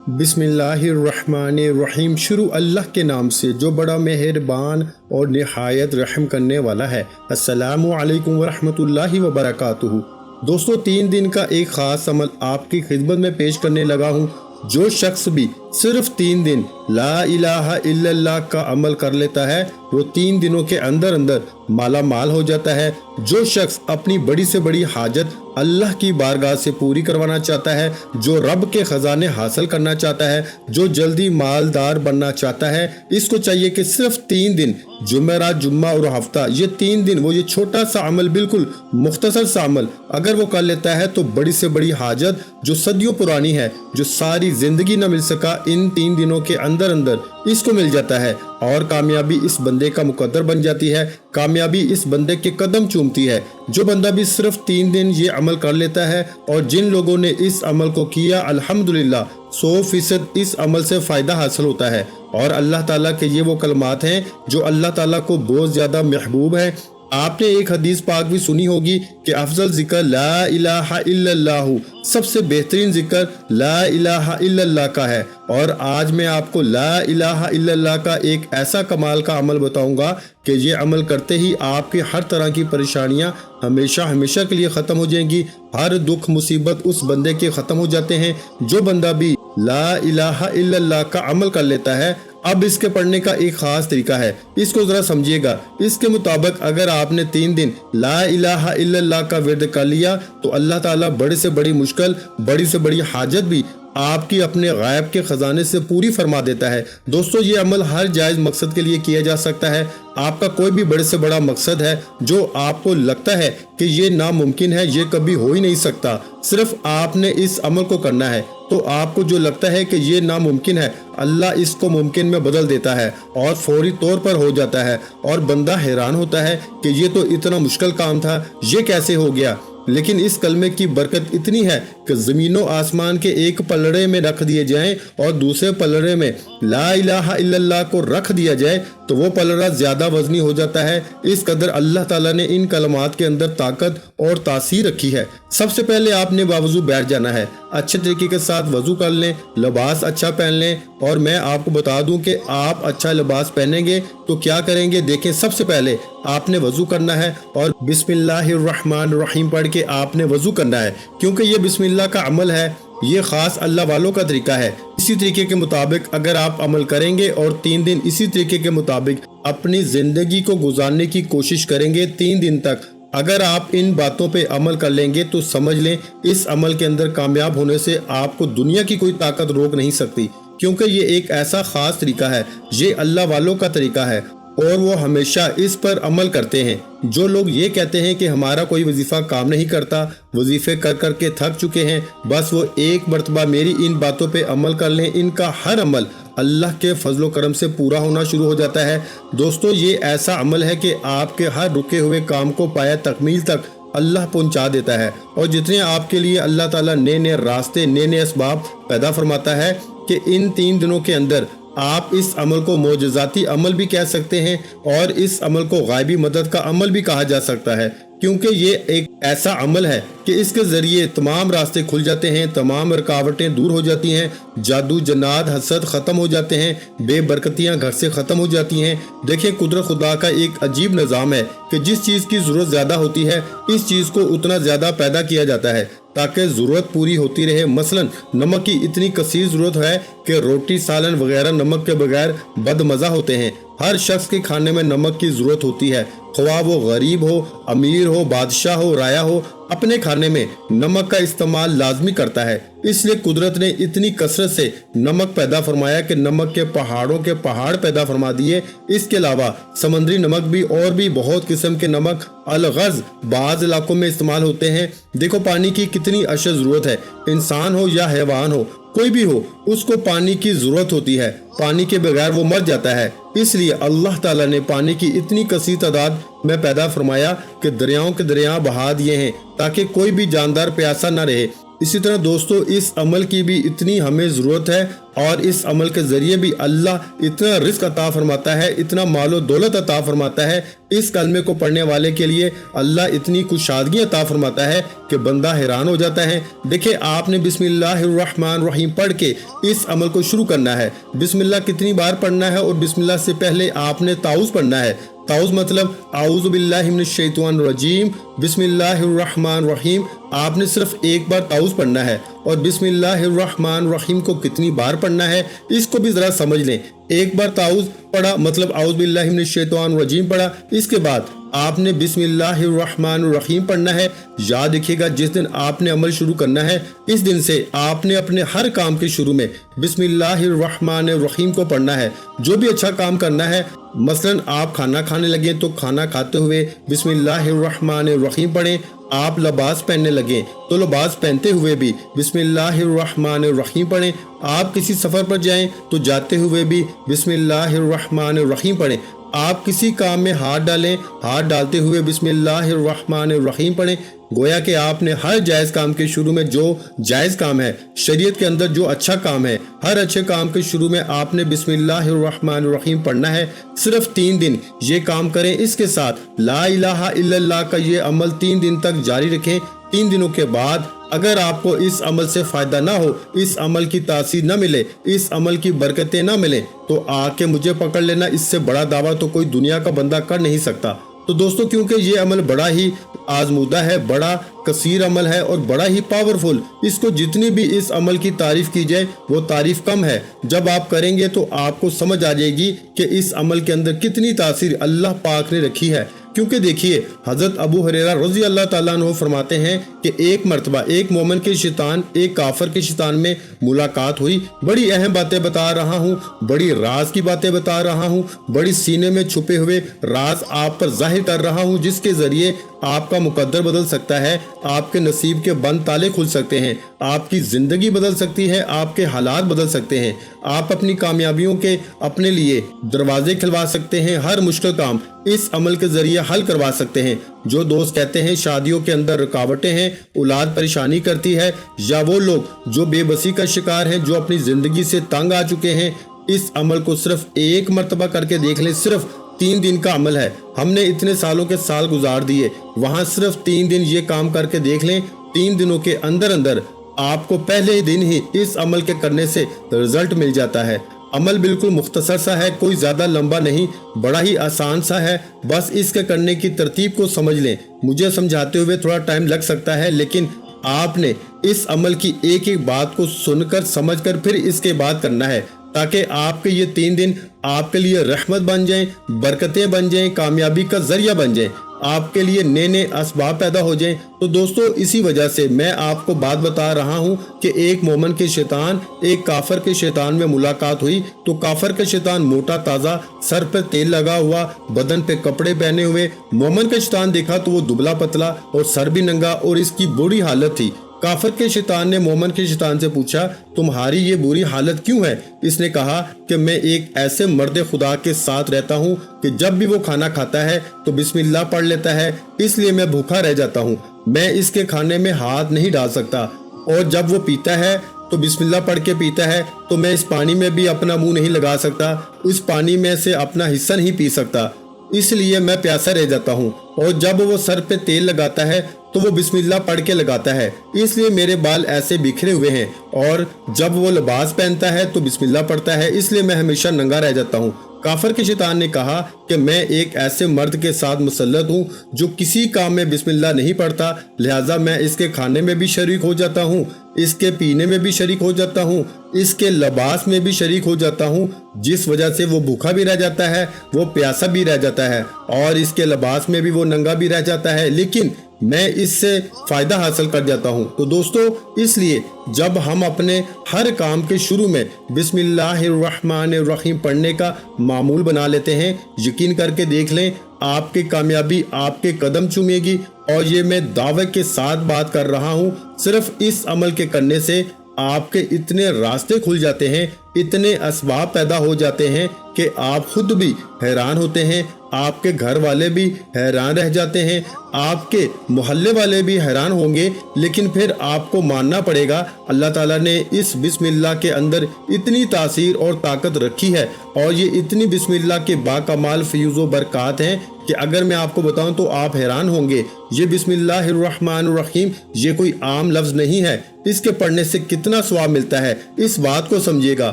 बिस्मिल्लाहिर्रहमानिर्रहीम। शुरू अल्लाह के नाम से जो बड़ा मेहरबान और निहायत रहम करने वाला है। अस्सलामु अलैकुम वरहमतुल्लाहि वबरकातुहू। दोस्तों, 3 दिन का एक ख़ास अमल आपकी खिदमत में पेश करने लगा हूँ। जो शख्स भी सिर्फ 3 दिन ला इलाहा इल्लल्लाह का अमल कर लेता है वो 3 दिनों के अंदर अंदर माला माल हो जाता है। जो शख्स अपनी बड़ी से बड़ी हाजत अल्लाह की बारगाह से पूरी करवाना चाहता है, जो रब के खजाने हासिल करना चाहता है, जो जल्दी मालदार बनना चाहता है, इसको चाहिए कि सिर्फ 3 दिन जुमेरात, जुम्मा और हफ्ता, ये 3 दिन वो ये छोटा सा अमल, बिल्कुल मुख्तसर सा अमल अगर वो कर लेता है तो बड़ी से बड़ी हाजत जो सदियों पुरानी है, जो सारी जिंदगी न मिल सका, इन 3 दिनों के अंदर अंदर इसको मिल जाता है और कामयाबी इस बंदे का मुकद्दर बन जाती है। कामयाबी इस बंदे के कदम चूमती है। जो बंदा भी सिर्फ 3 दिन ये अमल कर लेता है और जिन लोगों ने इस अमल को किया, अल्हम्दुलिल्लाह 100% इस अमल से फ़ायदा हासिल होता है। और अल्लाह ताला के ये वो कलमात हैं जो अल्लाह ताला को बहुत ज़्यादा महबूब है। आपने एक हदीस पाक भी सुनी होगी कि अफजल जिक्र ला इलाहा इल्लल्लाहु, सबसे बेहतरीन जिक्र ला इलाहा इल्लल्लाह का है। और आज मैं आपको ला इलाहा इल्लल्लाह का एक ऐसा कमाल का अमल बताऊंगा कि ये अमल करते ही आपकी हर तरह की परेशानियां हमेशा हमेशा के लिए ख़त्म हो जाएंगी। हर दुख मुसीबत उस बंदे के ख़त्म हो जाते हैं। जो बंदा भी ला इलाहा इल्लल्लाह का अमल कर लेता है, अब इसके पढ़ने का एक खास तरीका है, इसको जरा समझिएगा। इसके मुताबिक अगर आपने 3 दिन ला इलाहा इल्लल्लाह का विर्द कर लिया तो अल्लाह ताला बड़े से बड़ी मुश्किल, बड़ी से बड़ी हाजत भी आपकी अपने गायब के खजाने से पूरी फरमा देता है। दोस्तों, ये अमल हर जायज़ मकसद के लिए किया जा सकता है। आपका कोई भी बड़े से बड़ा मकसद है जो आपको लगता है कि ये नामुमकिन है, ये कभी हो ही नहीं सकता, सिर्फ आपने इस अमल को करना है। तो आपको जो लगता है कि ये नामुमकिन है, अल्लाह इसको मुमकिन में बदल देता है और फौरी तौर पर हो जाता है। और बंदा हैरान होता है कि ये तो इतना मुश्किल काम था, ये कैसे हो गया। लेकिन इस कलमे की बरकत इतनी है कि ज़मीनों आसमान के एक पलड़े में रख दिए जाएं और दूसरे पलड़े में ला इलाहा इल्लल्लाह को रख दिया जाए तो वो पलड़ा ज़्यादा वजनी हो जाता है। इस कदर अल्लाह ताला ने इन कलमात के अंदर ताकत और तासीर रखी है। सबसे पहले आपने बावजू बैठ जाना है, अच्छे तरीके के साथ वजू कर लें, लिबास अच्छा पहन लें। और मैं आपको बता दूं कि आप अच्छा लिबास पहनेंगे तो क्या करेंगे, देखें। सबसे पहले आपने वजू करना है और बिस्मिल्लाहिर्रहमानिर्रहीम पढ़ के आपने वजू करना है, क्योंकि ये बिस्मिल्लाह का अमल है, ये खास अल्लाह वालों का तरीका है। इसी तरीके के मुताबिक अगर आप अमल करेंगे और 3 दिन इसी तरीके के मुताबिक अपनी जिंदगी को गुजारने की कोशिश करेंगे 3 दिन तक, अगर आप इन बातों पे अमल कर लेंगे तो समझ लें इस अमल के अंदर कामयाब होने से आपको दुनिया की कोई ताकत रोक नहीं सकती, क्योंकि ये एक ऐसा खास तरीका है, ये अल्लाह वालों का तरीका है और वो हमेशा इस पर अमल करते हैं। जो लोग ये कहते हैं कि हमारा कोई वजीफा काम नहीं करता, वजीफे कर कर के थक चुके हैं, बस वो एक मरतबा मेरी इन बातों पे अमल कर लें, इनका हर अमल अल्लाह के फजलो करम से पूरा होना शुरू हो जाता है। दोस्तों, ये ऐसा अमल है कि आपके हर रुके हुए काम को पाया तकमील तक अल्लाह पहुंचा देता है। और जितने आपके लिए अल्लाह ताला नए नए रास्ते, नए नए असबाब पैदा फरमाता है कि इन 3 दिनों के अंदर आप इस अमल को मोजज़ाती अमल भी कह सकते हैं और इस अमल को गायबी मदद का अमल भी कहा जा सकता है, क्योंकि ये एक ऐसा अमल है कि इसके ज़रिए तमाम रास्ते खुल जाते हैं, तमाम रुकावटें दूर हो जाती हैं, जादू जन्नात हसद ख़त्म हो जाते हैं, बेबरकतियाँ घर से ख़त्म हो जाती हैं। देखिए, कुदरत खुदा का एक अजीब निज़ाम है कि जिस चीज़ की ज़रूरत ज़्यादा होती है इस चीज़ को उतना ज़्यादा पैदा किया जाता है ताकि ज़रूरत पूरी होती रहे। मसलन नमक की इतनी कसीर ज़रूरत है कि रोटी, सालन वगैरह नमक के बगैर बदमज़ा होते हैं। हर शख्स के खाने में नमक की ज़रूरत होती है, ख्वाह वो गरीब हो, अमीर हो, बादशाह हो, राया हो, अपने खाने में नमक का इस्तेमाल लाजमी करता है। इसलिए कुदरत ने इतनी कसरत से नमक पैदा फरमाया कि नमक के पहाड़ों के पहाड़ पैदा फरमा दिए। इसके अलावा समंदरी नमक भी और भी बहुत किस्म के नमक अलगज़ बाज़ इलाकों में इस्तेमाल होते हैं। देखो, पानी की कितनी अशद ज़रूरत है, इंसान हो या हैवान हो, कोई भी हो, उसको पानी की ज़रूरत होती है, पानी के बगैर वो मर जाता है। इसलिए अल्लाह ताला ने पानी की इतनी कसीर तादाद में पैदा फरमाया कि दरियाओं के दरिया बहा दिए हैं ताकि कोई भी जानदार प्यासा न रहे। इसी तरह दोस्तों इस अमल की भी इतनी हमें ज़रूरत है और इस अमल के ज़रिए भी अल्लाह इतना रिस्क अता फरमाता है, इतना मालो दौलत अता फरमाता है। इस कलमे को पढ़ने वाले के लिए अल्लाह इतनी कुशादगी अता फरमाता है कि बंदा हैरान हो जाता है। देखिए, आपने बिस्मिल्लाहिर्रहमानिर्रहीम पढ़ के इस अमल को शुरू करना है। बिस्मिल्लाह कितनी बार पढ़ना है और बिस्मिल्लाह से पहले आपने ताउज़ पढ़ना है। ताउज़ मतलब आऊज़ु बिल्लाहि मिनश शैतानिर रजीम बिस्मिल्लाहिर्रहमानिर्रहीम। आपने सिर्फ एक बार ताउज़ पढ़ना है और बिस्मिल्लाहिर्रहमानिर्रहीम को कितनी बार पढ़ना है इसको भी ज़रा समझ लें। एक बार ताउज़ पढ़ा मतलब आऊज़ु बिल्लाहि मिनश शैतानिर रजीम पढ़ा, इसके बाद आपने बिस्मिल्लाहिर्रहमानिर्रहीम पढ़ना है। याद रखिएगा, जिस दिन आपने अमल शुरू करना है इस दिन से आपने अपने हर काम के शुरू में बिस्मिल्लाहिर्रहमानिर्रहीम को पढ़ना है। जो भी अच्छा काम करना है, मसलन आप खाना खाने लगे तो खाना खाते हुए बिस्मिल्लाहिर्रहमानिर्रहीम पढ़ें। आप लिबास पहनने लगे तो लिबास पहनते हुए भी बिस्मिल्लाहिर्रहमानिर्रहीम पढ़ें। आप किसी सफ़र पर जाएं तो जाते हुए भी बिस्मिल्लाहिर्रहमानिर्रहीम पढ़ें। आप किसी काम में हाथ डालें, हाथ डालते हुए बिस्मिल्लाहिर्रहमानिर्रहीम पढ़ें। गोया कि आपने हर जायज़ काम के शुरू में जो जायज़ काम है, शरीयत के अंदर जो अच्छा काम है, हर अच्छे काम के शुरू में आपने बिस्मिल्लाहिर्रहमानिर्रहीम पढ़ना है। सिर्फ 3 दिन ये काम करें। इसके साथ ला इलाहा इल्लल्लाह का ये अमल 3 दिन तक जारी रखें। 3 दिनों के बाद अगर आपको इस अमल से फ़ायदा ना हो, इस अमल की तासीर न मिले, इस अमल की बरकतें ना मिले, तो आके मुझे पकड़ लेना। इससे बड़ा दावा तो कोई दुनिया का बंदा कर नहीं सकता। तो दोस्तों, क्योंकि ये अमल बड़ा ही आजमूदा है, बड़ा कसीर अमल है और बड़ा ही पावरफुल, इसको जितनी भी इस अमल की तारीफ की जाए वो तारीफ कम है। जब आप करेंगे तो आपको समझ आ जाएगी कि इस अमल के अंदर कितनी तासीर अल्लाह पाक ने रखी है। क्योंकि देखिए, हजरत अबू हुरैरा रज़ी अल्लाह ताला अन्हु फरमाते हैं कि एक मर्तबा एक मोमिन के शैतान एक काफिर के शैतान में मुलाकात हुई। बड़ी अहम बातें बता रहा हूँ, बड़ी राज की बातें बता रहा हूँ, बड़ी सीने में छुपे हुए राज आप पर जाहिर कर रहा हूँ, जिसके जरिए आपका मुकद्दर बदल सकता है, आपके नसीब के बंद ताले खुल सकते हैं, आपकी ज़िंदगी बदल सकती है, आपके हालात बदल सकते हैं, आप अपनी कामयाबियों के अपने लिए दरवाजे खिलवा सकते हैं, हर मुश्किल काम इस अमल के जरिए हल करवा सकते हैं। जो दोस्त कहते हैं शादियों के अंदर रुकावटें हैं, औलाद परेशानी करती है, या वो लोग जो बेबसी का शिकार हैं, जो अपनी ज़िंदगी से तंग आ चुके हैं, इस अमल को सिर्फ एक मरतबा करके देख लें। सिर्फ 3 दिन का अमल है। हमने इतने सालों के साल गुजार दिए, वहाँ सिर्फ 3 दिन ये काम करके देख लें। 3 दिनों के अंदर अंदर आपको पहले ही दिन ही इस अमल के करने से रिजल्ट मिल जाता है। अमल बिल्कुल मुख्तसर सा है, कोई ज़्यादा लंबा नहीं, बड़ा ही आसान सा है। बस इसके करने की तरतीब को समझ लें। मुझे समझाते हुए थोड़ा टाइम लग सकता है, लेकिन आपने इस अमल की एक एक बात को सुनकर समझकर फिर इसके बाद करना है, ताकि आपके ये 3 दिन आपके लिए रहमत बन जाएं, बरकतें बन जाएं, कामयाबी का जरिया बन जाएं, आपके लिए नए नए असबाब पैदा हो जाएं। तो दोस्तों, इसी वजह से मैं आपको बात बता रहा हूं कि एक मोमिन के शैतान एक काफिर के शैतान में मुलाकात हुई। तो काफिर के शैतान मोटा ताज़ा, सर पर तेल लगा हुआ, बदन पे कपड़े पहने हुए। मोमिन का शैतान देखा तो वो दुबला पतला और सर भी नंगा और इसकी बुरी हालत थी। काफिर के शैतान ने मोमिन के शैतान से पूछा, तुम्हारी ये बुरी हालत क्यों है? इसने कहा कि मैं एक ऐसे मर्द खुदा के साथ रहता हूँ कि जब भी वो खाना खाता है तो बिस्मिल्लाह पढ़ लेता है, इसलिए मैं भूखा रह जाता हूँ। मैं इसके खाने में हाथ नहीं डाल सकता, और जब वो पीता है तो बिस्मिल्लाह पढ़ के पीता है, तो मैं इस पानी में भी अपना मुंह नहीं लगा सकता, उस पानी में से अपना हिस्सा नहीं पी सकता, इसलिए मैं प्यासा रह जाता हूँ। और जब वो सर पे तेल लगाता है तो वो बिस्मिल्लाह पढ़ के लगाता है, इसलिए मेरे बाल ऐसे बिखरे हुए हैं। और जब वो लिबास पहनता है तो बिस्मिल्लाह पढ़ता है, इसलिए मैं हमेशा नंगा रह जाता हूँ। काफिर के शैतान ने कहा कि मैं एक ऐसे मर्द के साथ मुसल्लत हूँ जो किसी काम में बिस्मिल्लाह नहीं पढ़ता, लिहाजा मैं इसके खाने में भी शरीक हो जाता हूँ, इसके पीने में भी शरीक हो जाता हूँ, इसके लिबास में भी शरीक हो जाता हूँ, जिस वजह से वो भूखा भी रह जाता है, वो प्यासा भी रह जाता है, और इसके लिबास में भी वो नंगा भी रह जाता है, लेकिन मैं इससे फ़ायदा हासिल कर जाता हूँ। तो दोस्तों, इसलिए जब हम अपने हर काम के शुरू में बिस्मिल्लाहिर्रहमानिर्रहीम पढ़ने का मामूल बना लेते हैं, यकीन करके देख लें, आपकी कामयाबी आपके कदम चूमेगी। और ये मैं दावे के साथ बात कर रहा हूँ, सिर्फ इस अमल के करने से आपके इतने रास्ते खुल जाते हैं, इतने असबाब पैदा हो जाते हैं कि आप खुद भी हैरान होते हैं। آپ کے گھر والے بھی حیران رہ جاتے ہیں، آپ کے محلے والے بھی حیران ہوں گے، لیکن پھر آپ کو ماننا پڑے گا اللہ تعالیٰ نے اس بسم اللہ کے اندر اتنی تاثیر اور طاقت رکھی ہے، اور یہ اتنی بسم اللہ کے باکمال فیوز و برکات ہیں کہ اگر میں آپ کو بتاؤں تو آپ حیران ہوں گے۔ یہ بسم اللہ الرحمن الرحیم یہ کوئی عام لفظ نہیں ہے، اس کے پڑھنے سے کتنا ثواب ملتا ہے اس بات کو سمجھیے گا،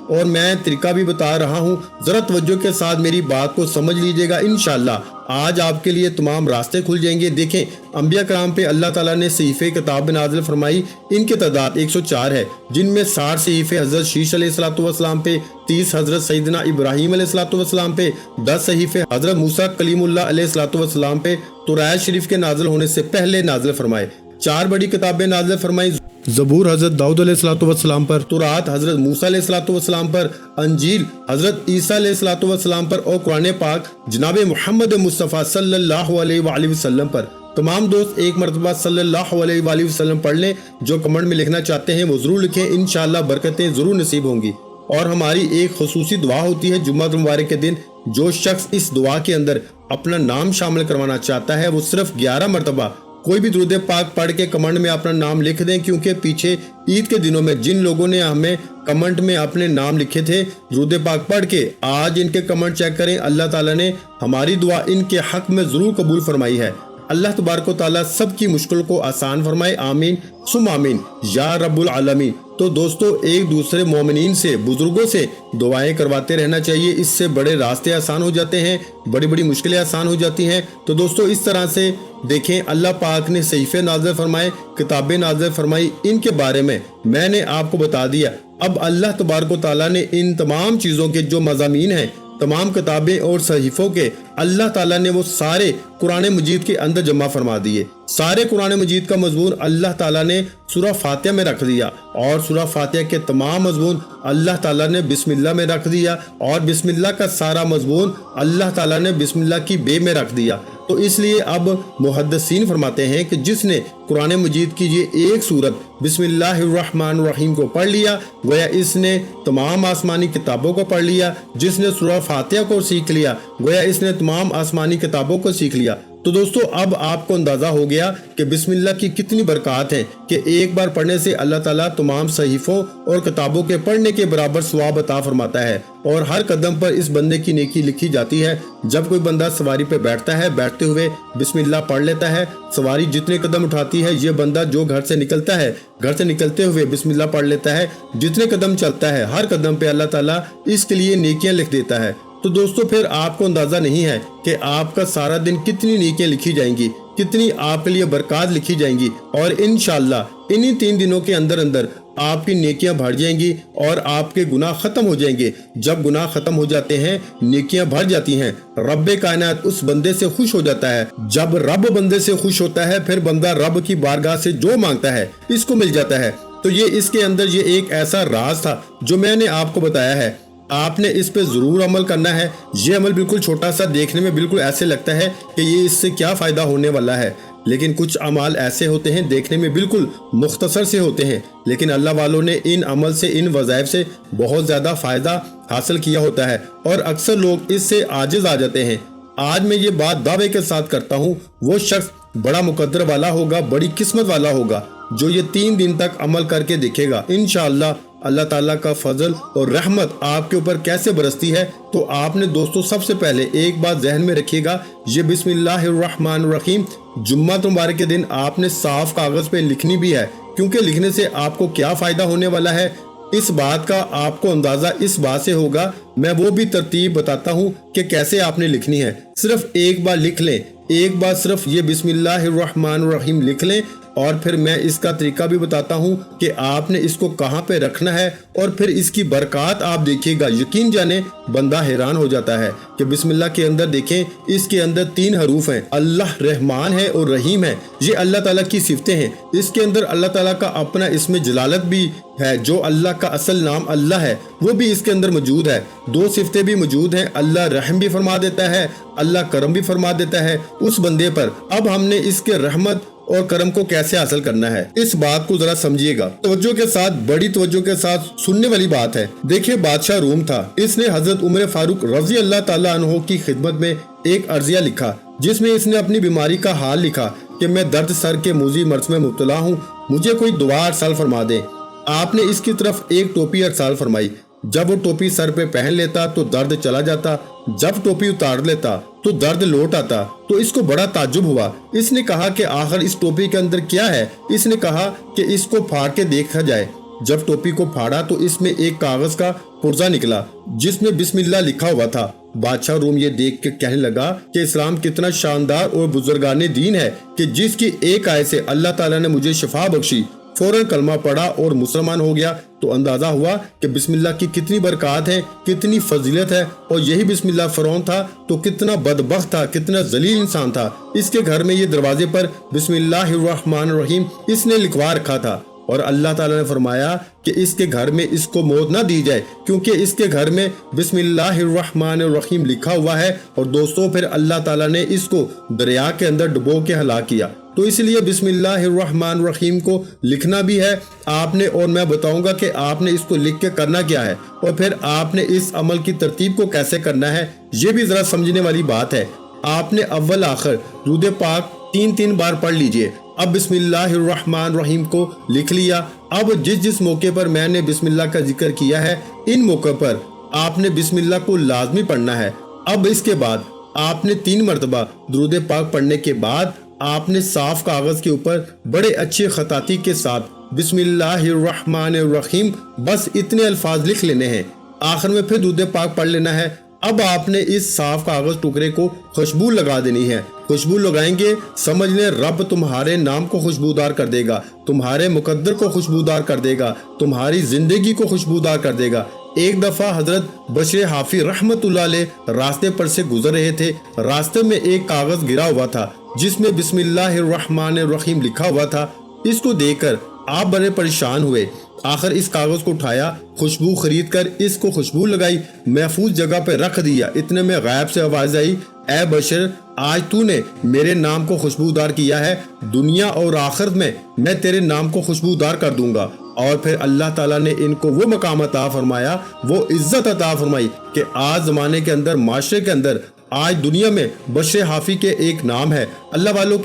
اور میں طریقہ بھی بتا رہا ہوں، ذرا توجہ کے ساتھ میری بات کو سمجھ لیجئے گا، انشاءاللہ آج آپ کے لیے تمام راستے کھل جائیں گے۔ دیکھیں، انبیاء کرام پہ اللہ تعالیٰ نے صحیفے کتاب نازل فرمائی، ان کے تعداد 104 ہے، جن میں 60 صحیفے حضرت شیش علیہ السلام پہ، 30 حضرت سیدنا ابراہیم علیہ السلام پہ، 10 صحیفے حضرت موسیٰ کلیم اللہ علیہ السلام پہ توراۃ شریف کے نازل ہونے سے پہلے نازل فرمائے، 4 بڑی کتابیں نازل فرمائی، زبور حضرت داؤد علیہ السلام پر، توراۃ حضرت موسیٰ علیہ السلام پر، انجیل حضرت عیسیٰ علیہ السلام پر، اور قرآن پاک جناب محمد مصطفیٰ صلی اللہ علیہ وآلہ وسلم پر۔ تمام دوست ایک مرتبہ صلی اللہ علیہ وآلہ وسلم پڑھ لیں، جو کمنٹ میں لکھنا چاہتے ہیں وہ ضرور لکھیں، انشاءاللہ برکتیں ضرور نصیب ہوں گی۔ اور ہماری ایک خصوصی دعا ہوتی ہے جمعہ مبارک کے دن، جو شخص اس دعا کے اندر اپنا نام شامل کروانا چاہتا ہے وہ صرف 11 مرتبہ کوئی بھی درود پاک پڑھ کے کمنٹ میں اپنا نام لکھ دیں، کیونکہ پیچھے عید کے دنوں میں جن لوگوں نے ہمیں کمنٹ میں اپنے نام لکھے تھے درود پاک پڑھ کے، آج ان کے کمنٹ چیک کریں، اللہ تعالیٰ نے ہماری دعا ان کے حق میں ضرور قبول فرمائی ہے۔ اللہ تبارک و تعالیٰ سب کی مشکل کو آسان فرمائے، آمین ثم آمین یا رب العالمین۔ تو دوستو، ایک دوسرے مومنین سے، بزرگوں سے دعائیں کرواتے رہنا چاہیے، اس سے بڑے راستے آسان ہو جاتے ہیں، بڑی بڑی مشکلیں آسان ہو جاتی ہیں۔ تو دوستو، اس طرح سے دیکھیں، اللہ پاک نے صحیفے نازل فرمائے، کتابیں نازل فرمائی، ان کے بارے میں نے آپ کو بتا دیا۔ اب اللہ تبارک و تعالیٰ نے ان تمام چیزوں کے جو مضامین ہیں، تمام کتابیں اور صحیفوں کے، اللہ تعالیٰ نے وہ سارے قرآن مجید کے اندر جمع فرما دیے۔ سارے قرآن مجید کا مضمون اللہ تعالیٰ نے سورہ فاتحہ میں رکھ دیا، اور سورہ فاتحہ کے تمام مضمون اللہ تعالیٰ نے بسم اللہ میں رکھ دیا، اور بسم اللہ کا سارا مضمون اللہ تعالیٰ نے بسم اللہ کی بے میں رکھ دیا۔ تو اس لیے اب محدثین فرماتے ہیں کہ جس نے قرآن مجید کی یہ ایک سورت بسم اللہ الرحمن الرحیم کو پڑھ لیا، گویا اس نے تمام آسمانی کتابوں کو پڑھ لیا۔ جس نے سورہ فاتحہ کو سیکھ لیا، گویا اس نے تمام آسمانی کتابوں کو سیکھ لیا۔ تو دوستو، اب آپ کو اندازہ ہو گیا کہ بسم اللہ کی کتنی برکات ہیں، کہ ایک بار پڑھنے سے اللہ تعالیٰ تمام صحیفوں اور کتابوں کے پڑھنے کے برابر ثواب عطا فرماتا ہے، اور ہر قدم پر اس بندے کی نیکی لکھی جاتی ہے۔ جب کوئی بندہ سواری پہ بیٹھتا ہے، بیٹھتے ہوئے بسم اللہ پڑھ لیتا ہے، سواری جتنے قدم اٹھاتی ہے، یہ بندہ جو گھر سے نکلتا ہے، گھر سے نکلتے ہوئے بسم اللہ پڑھ لیتا ہے، جتنے قدم چلتا ہے، ہر قدم پہ اللہ تعالیٰ اس کے لیے نیکیاں لکھ دیتا ہے۔ تو دوستو، پھر آپ کو اندازہ نہیں ہے کہ آپ کا سارا دن کتنی نیکیاں لکھی جائیں گی، کتنی آپ کے لیے برکات لکھی جائیں گی، اور انشاءاللہ انہی 3 دنوں کے اندر آپ کی نیکیاں بڑھ جائیں گی اور آپ کے گناہ ختم ہو جائیں گے۔ جب گناہ ختم ہو جاتے ہیں، نیکیاں بڑھ جاتی ہیں، رب کائنات اس بندے سے خوش ہو جاتا ہے۔ جب رب بندے سے خوش ہوتا ہے، پھر بندہ رب کی بارگاہ سے جو مانگتا ہے اس کو مل جاتا ہے۔ تو یہ اس کے اندر یہ ایک ایسا راز تھا جو میں نے آپ کو بتایا ہے، آپ نے اس پہ ضرور عمل کرنا ہے۔ یہ عمل بالکل چھوٹا سا، دیکھنے میں بالکل ایسے لگتا ہے کہ یہ اس سے کیا فائدہ ہونے والا ہے، لیکن کچھ اعمال ایسے ہوتے ہیں دیکھنے میں بالکل مختصر سے ہوتے ہیں، لیکن اللہ والوں نے ان عمل سے، ان وظائف سے بہت زیادہ فائدہ حاصل کیا ہوتا ہے، اور اکثر لوگ اس سے عاجز آ جاتے ہیں۔ آج میں یہ بات دعوے کے ساتھ کرتا ہوں، وہ شخص بڑا مقدر والا ہوگا، بڑی قسمت والا ہوگا جو یہ 3 دن تک عمل کر کے دیکھے گا۔ انشاءاللہ اللہ تعالیٰ کا فضل اور رحمت آپ کے اوپر کیسے برستی ہے، تو آپ نے دوستو سب سے پہلے ایک بات ذہن میں رکھیے گا، یہ بسم اللہ الرحمن الرحیم جمعہ مبارک کے دن آپ نے صاف کاغذ پہ لکھنی بھی ہے، کیونکہ لکھنے سے آپ کو کیا فائدہ ہونے والا ہے اس بات کا آپ کو اندازہ اس بات سے ہوگا۔ میں وہ بھی ترتیب بتاتا ہوں کہ کیسے آپ نے لکھنی ہے۔ صرف ایک بار لکھ لیں، ایک بار صرف یہ بسم اللہ الرحمن الرحیم لکھ لیں، اور پھر میں اس کا طریقہ بھی بتاتا ہوں کہ آپ نے اس کو کہاں پہ رکھنا ہے، اور پھر اس کی برکات آپ دیکھیے گا، یقین جانے بندہ حیران ہو جاتا ہے کہ بسم اللہ کے اندر دیکھیں، اس کے اندر 3 حروف ہیں، اللہ رحمان ہے اور رحیم ہے، یہ اللہ تعالیٰ کی صفتیں ہیں۔ اس کے اندر اللہ تعالیٰ کا اپنا اسم جلالت بھی ہے، جو اللہ کا اصل نام اللہ ہے، وہ بھی اس کے اندر موجود ہے۔ 2 صفتیں بھی موجود ہیں، اللہ رحم بھی فرما دیتا ہے، اللہ کرم بھی فرما دیتا ہے اس بندے پر۔ اب ہم نے اس کے رحمت اور کرم کو کیسے حاصل کرنا ہے، اس بات کو ذرا سمجھیے گا توجہ کے ساتھ، بڑی توجہ کے ساتھ سننے والی بات ہے۔ دیکھیں، بادشاہ روم تھا، اس نے حضرت عمر فاروق رضی اللہ تعالیٰ عنہ کی خدمت میں एक अर्जिया लिखा जिसमें इसने अपनी बीमारी का हाल लिखा कि मैं दर्द सर के मुजी मर्ज में मुब्तला हूँ, मुझे कोई दुआ अरसाल फरमा दे। आपने इसकी तरफ एक टोपी अरसाल फरमाई। जब वो टोपी सर पे पहन लेता तो दर्द चला जाता, जब टोपी उतार लेता तो दर्द लौट आता। तो इसको बड़ा ताज्जुब हुआ। इसने कहा कि आखिर इस टोपी के अंदर क्या है। इसने कहा कि इसको फाड़ के देखा जाए। जब टोपी को फाड़ा तो इसमें एक कागज का पुर्जा निकला जिसमें बिस्मिल्लाह लिखा हुआ था। बादशाह रूम ये देख के कहने लगा कि इस्लाम कितना शानदार और बुजुर्गाने दीन है कि जिसकी एक आयत से अल्लाह ताला ने मुझे शिफा बख्शी। फौरन कलमा पढ़ा और मुसलमान हो गया। तो अंदाजा हुआ कि बिस्मिल्लाह की कितनी बरकत है, कितनी फजीलत है। और यही बिस्मिल्लाह फरौन था तो कितना बदबख्त था, कितना जलील इंसान था। इसके घर में ये दरवाजे पर बिस्मिल्लाहिर्रहमानिर्रहीम इसने लिखवा रखा था और अल्लाह ताला ने फरमाया कि इसके घर में इसको मौत ना दी जाए क्योंकि इसके घर में बिस्मिल्लाहिर्रहमानिर्रहीम लिखा हुआ है। और दोस्तों फिर अल्लाह ताला ने इसको दरिया के अंदर डुबो के हलाक किया। तो इसलिए बिस्मिल्लाहिर्रहमानिर्रहीम को लिखना भी है आपने। और मैं बताऊंगा कि आपने इसको लिख के करना क्या है और फिर आपने इस अमल की तरतीब को कैसे करना है, ये भी जरा समझने वाली बात है। आपने अव्वल आखिर दुरूद पाक 3 बार पढ़ लीजिए। अब बिस्मिल्लाहिर्रहमानिर्रहीम को लिख लिया। अब जिस मौके पर मैंने बिस्मिल्लाह का जिक्र किया है इन मौके पर आपने बिस्मिल्लाह को लाजमी पढ़ना है। अब इसके बाद आपने 3 मरतबा दुरूद पाक पढ़ने के बाद आपने साफ कागज के ऊपर बड़े अच्छे खताती के साथ बिस्मिल्लाहिर्रहमानिर्रहीम बस इतने अल्फाज लिख लेने हैं। आखिर में फिर दुरूद पाक पढ़ लेना है। अब आपने इस साफ कागज टुकड़े को खुशबू लगा देनी है। खुशबू लगाएंगे समझ लें रब तुम्हारे नाम को खुशबूदार कर देगा, तुम्हारे मुकद्दर को खुशबूदार कर देगा, तुम्हारी जिंदगी को खुशबूदार कर देगा। एक दफा हजरत बशर हाफी रहमतुल्लाह अलैह रास्ते पर से गुजर रहे थे। रास्ते में एक कागज गिरा हुआ था जिसमें बिस्मिल्लाहिर्रहमानिर्रहीम लिखा हुआ था। इसको देखकर आप बड़े परेशान हुए। आखिर इस कागज को उठाया, खुशबू खरीद कर इसको खुशबू लगाई, महफूज जगह पे रख दिया। इतने में गायब से आवाज आई, ए बशर आज तूने मेरे नाम को खुशबूदार किया है, दुनिया और आखिरत में मैं तेरे नाम को खुशबूदार कर दूंगा। और फिर अल्लाह ताला ने इनको वो मकाम अता फरमाया, वो इज्जत अता फरमाई कि आज जमाने के अंदर, माशरे के अंदर, आज दुनिया में बशर हाफी के एक नाम है। अल्लाह वालों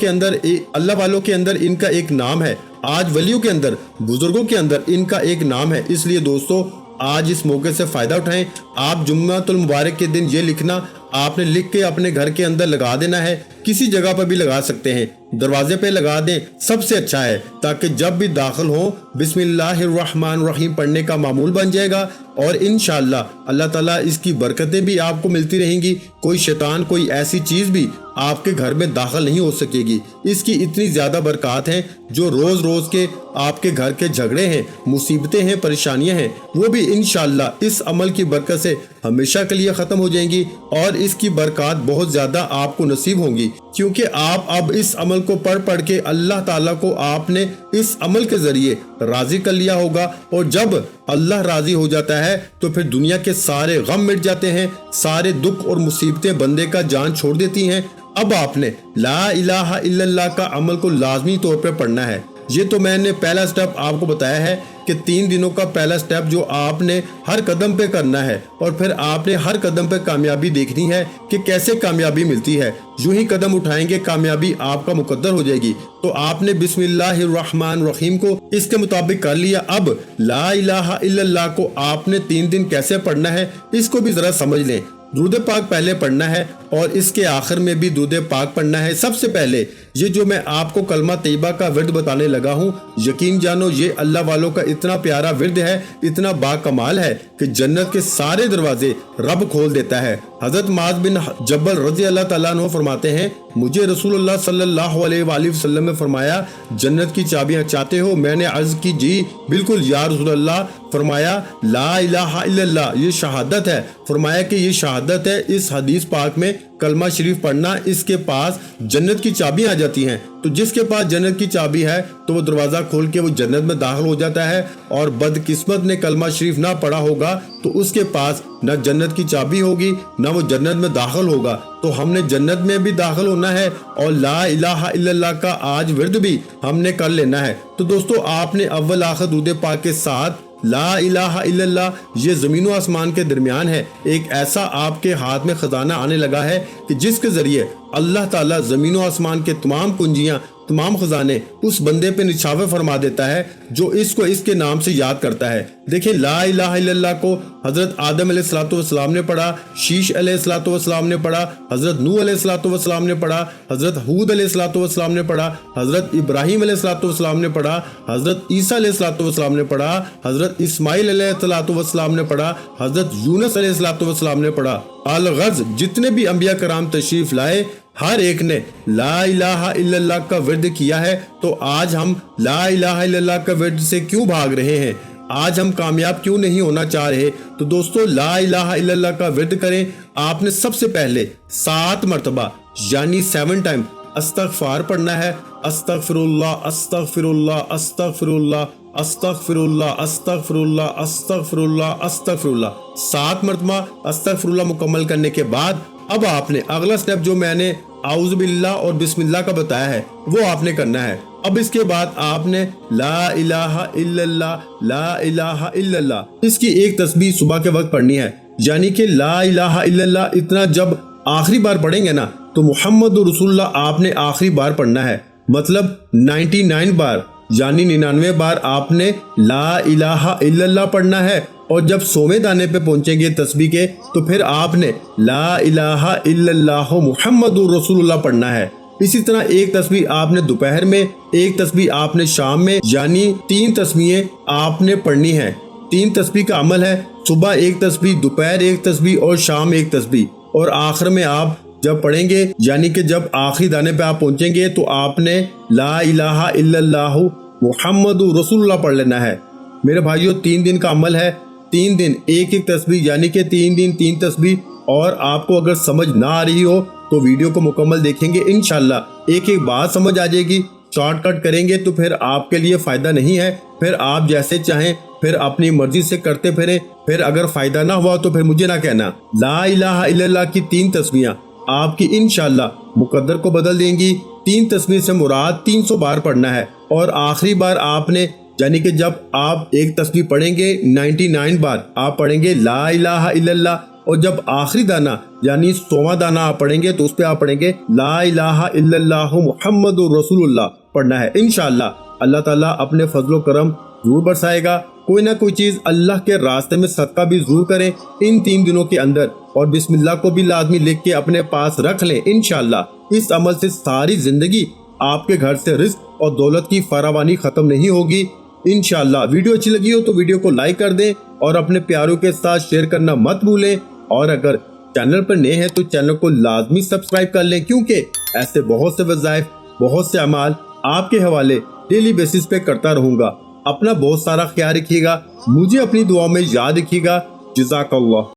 के अंदर इनका एक नाम है। आज वलियों के अंदर, बुजुर्गों के अंदर इनका एक नाम है। इसलिए दोस्तों आज इस मौके से फायदा उठाएं। आप जुम्मतुल मुबारक के दिन ये लिखना आपने लिख के अपने घर के अंदर लगा देना है। किसी जगह पर भी लगा सकते हैं, दरवाजे पे लगा दें, सबसे अच्छा है, ताकि जब भी दाखिल हो बिस्मिल्लाहिर्रहमानिर्रहीम पढ़ने का मामूल बन जाएगा। और इंशाअल्लाह अल्लाह ताला इसकी बरकतें भी आपको मिलती रहेंगी। कोई शैतान, कोई ऐसी चीज भी आपके घर में दाखिल नहीं हो सकेगी। इसकी इतनी ज्यादा बरकत है, जो रोज रोज के आपके घर के झगड़े हैं, मुसीबतें हैं, परेशानियां हैं, वो भी इंशाअल्लाह इस अमल की बरकत से हमेशा के लिए खत्म हो जाएंगी। और इसकी बरकत बहुत ज्यादा आपको नसीब होंगी क्योंकि आप अब इस अमल को पढ़ के अल्लाह ताला को आपने इस अमल के जरिए राजी कर लिया होगा। और जब अल्लाह राजी हो जाता है तो फिर दुनिया के सारे गम मिट जाते हैं, सारे दुख और मुसीबतें बंदे का जान छोड़ देती हैं। अब आपने ला इलाहा इल्लल्लाह का अमल को लाजमी तौर पर पढ़ना है। ये तो मैंने पहला स्टेप आपको बताया है कि 3 दिनों का पहला स्टेप जो आपने हर कदम पे करना है। और फिर आपने हर कदम पे कामयाबी देखनी है कि कैसे कामयाबी मिलती है। यूं ही कदम उठाएंगे कामयाबी आपका मुकद्दर हो जाएगी। तो आपने बिस्मिल्लाहिर्रहमानिर्रहीम को इसके मुताबिक कर लिया। अब ला इलाहा इल्लल्लाह को आपने 3 दिन कैसे पढ़ना है इसको भी जरा समझ लें। दुरूद पाक पहले पढ़ना है और इसके आखिर में भी दुरूद पाक पढ़ना है। सबसे पहले ये जो मैं आपको कलमा तैयबा का विर्द बताने लगा हूँ, यकीन जानो ये अल्लाह वालों का इतना प्यारा विर्द है, इतना बाकमाल है कि जन्नत के सारे दरवाजे रब खोल देता है। हजरत माज बिन जबल रज़ी अल्लाह ताला अन्हु फरमाते हैं, मुझे रसूलुल्लाह सल्लल्लाहु अलैहि वसल्लम ने फरमाया, जन्नत की चाबियां चाहते हो? मैंने अर्ज की जी बिल्कुल या रसूलल्लाह। फरमाया ला इलाहा इल्लल्लाह, ये शहादत है। फरमाया कि ये शहादत है। इस हदीस पाक में कलमा शरीफ पढ़ना, इसके पास जन्नत की चाबियां आ जाती हैं। तो जिसके पास जन्नत की चाबी है तो वो दरवाजा खोल के वो जन्नत में दाखिल हो जाता है। और बदकिस्मत ने कलमा शरीफ ना पढ़ा होगा तो उसके पास न जन्नत की चाबी होगी, न वो जन्नत में दाखिल होगा। तो हमने जन्नत में भी दाखिल होना है और ला इलाहा इल्लल्लाह का आज विर्द भी हमने कर लेना है। तो दोस्तों आपने अव्वल आखिर दुरूद पाक के साथ لا الہ الا اللہ یہ زمین و آسمان کے درمیان ہے، ایک ایسا آپ کے ہاتھ میں خزانہ آنے لگا ہے کہ جس کے ذریعے اللہ تعالیٰ زمین و آسمان کے تمام کنجیاں، تمام خزانے اس بندے پہ نچھاور فرما دیتا ہے جو اس کو اس کے نام سے یاد کرتا ہے۔ دیکھیں لا الہ الا اللہ کو حضرت آدم علیہ السلام نے پڑھا، شیش علیہ السلام نے پڑھا، حضرت نوح علیہ السلام نے پڑھا، حضرت ہود علیہ السلام نے پڑھا، حضرت ابراہیم علیہ السلام نے پڑھا، حضرت عیسیٰ علیہ السلام نے پڑھا، حضرت اسماعیل علیہ السلام نے پڑھا، حضرت یونس علیہ السلام نے پڑھا۔ الغرض جتنے بھی انبیاء کرام تشریف لائے ہر ایک نے لا الہ الا اللہ کا ورد کیا ہے۔ تو آج ہم لا الہ الا اللہ کا ورد سے کیوں بھاگ رہے ہیں؟ آج ہم کامیاب کیوں نہیں ہونا چاہ رہے؟ تو دوستو لا الہ الا اللہ کا ورد کریں۔ آپ نے سب سے پہلے 7 مرتبہ یعنی 7 ٹائم استغفار پڑھنا ہے۔ استغفر اللہ استغفر اللہ استغفر اللہ استغفر اللہ استغفر اللہ استغفر اللہ استغفر اللہ 7 مرتبہ استغفر اللہ مکمل کرنے کے بعد اب آپ نے اگلا سٹیپ جو میں نے اعوذ باللہ اور بسم اللہ کا بتایا ہے وہ آپ نے کرنا ہے۔ اب اس کے بعد آپ نے لا الہ الا اللہ لا الہ الا اللہ اس کی ایک تسبیح صبح کے وقت پڑھنی ہے، یعنی کہ لا الہ الا اللہ اتنا جب آخری بار پڑھیں گے نا تو محمد رسول اللہ آپ نے آخری بار پڑھنا ہے، مطلب 99 بار یعنی 99 بار آپ نے لا الہ الا اللہ پڑھنا ہے۔ اور جب 100ویں دانے پہ پہنچیں گے تسبیح کے تو پھر آپ نے لا الہ الا اللہ محمد رسول اللہ پڑھنا ہے۔ اسی طرح ایک تسبیح آپ نے دوپہر میں، ایک تسبیح آپ نے شام میں، یعنی 3 تسبیحیں آپ نے پڑھنی ہے۔ 3 تسبیح کا عمل ہے، صبح ایک تسبیح، دوپہر ایک تسبیح اور شام ایک تسبیح، اور آخر میں آپ جب پڑھیں گے یعنی کہ جب آخری دانے پہ آپ پہنچیں گے تو آپ نے لا الہ الا اللہ محمد رسول اللہ پڑھ لینا ہے۔ میرے بھائیو 3 دن کا عمل ہے، 3 دن ایک ایک تسبیح یعنی کہ 3 دن 3 تسبیح۔ اور آپ کو اگر سمجھ نہ آ رہی ہو تو ویڈیو کو مکمل دیکھیں گے، انشاءاللہ ایک ایک بات سمجھ آ جائے گی۔ شارٹ کٹ کریں گے تو پھر آپ کے لیے فائدہ نہیں ہے، پھر آپ جیسے چاہیں پھر اپنی مرضی سے کرتے پھریں، پھر اگر فائدہ نہ ہوا تو پھر مجھے نہ کہنا۔ لا الہ الا اللہ کی 3 تسبیحاں آپ کی انشاءاللہ مقدر کو بدل دیں گی۔ 3 تسبیح سے مراد 300 بار پڑھنا ہے، اور آخری بار آپ نے یعنی کہ جب آپ ایک تسبیح پڑھیں گے 99 بار آپ پڑھیں گے لا الہ الا اللہ، اور جب آخری دانہ یعنی 100واں دانہ آپ پڑھیں گے تو اس پہ آپ پڑھیں گے لا الہ الا اللہ محمد رسول اللہ پڑھنا ہے۔ انشاءاللہ اللہ تعالیٰ اپنے فضل و کرم ضرور برسائے گا۔ کوئی نہ کوئی چیز اللہ کے راستے میں صدقہ بھی ضرور کریں ان 3 دنوں کے اندر، اور بسم اللہ کو بھی لازمی لکھ کے اپنے پاس رکھ لیں۔ انشاءاللہ اس عمل سے ساری زندگی آپ کے گھر سے رزق اور دولت کی فراوانی ختم نہیں ہوگی انشاءاللہ۔ ویڈیو اچھی لگی ہو تو ویڈیو کو لائک کر دیں اور اپنے پیاروں کے ساتھ شیئر کرنا مت بھولیں، اور اگر چینل پر نئے ہیں تو چینل کو لازمی سبسکرائب کر لیں، کیونکہ ایسے بہت سے وظائف، بہت سے اعمال آپ کے حوالے ڈیلی بیسس پہ کرتا رہوں گا۔ اپنا بہت سارا خیال رکھیے گا، مجھے اپنی دعا میں یاد رکھیے گا۔ جزاک اللہ۔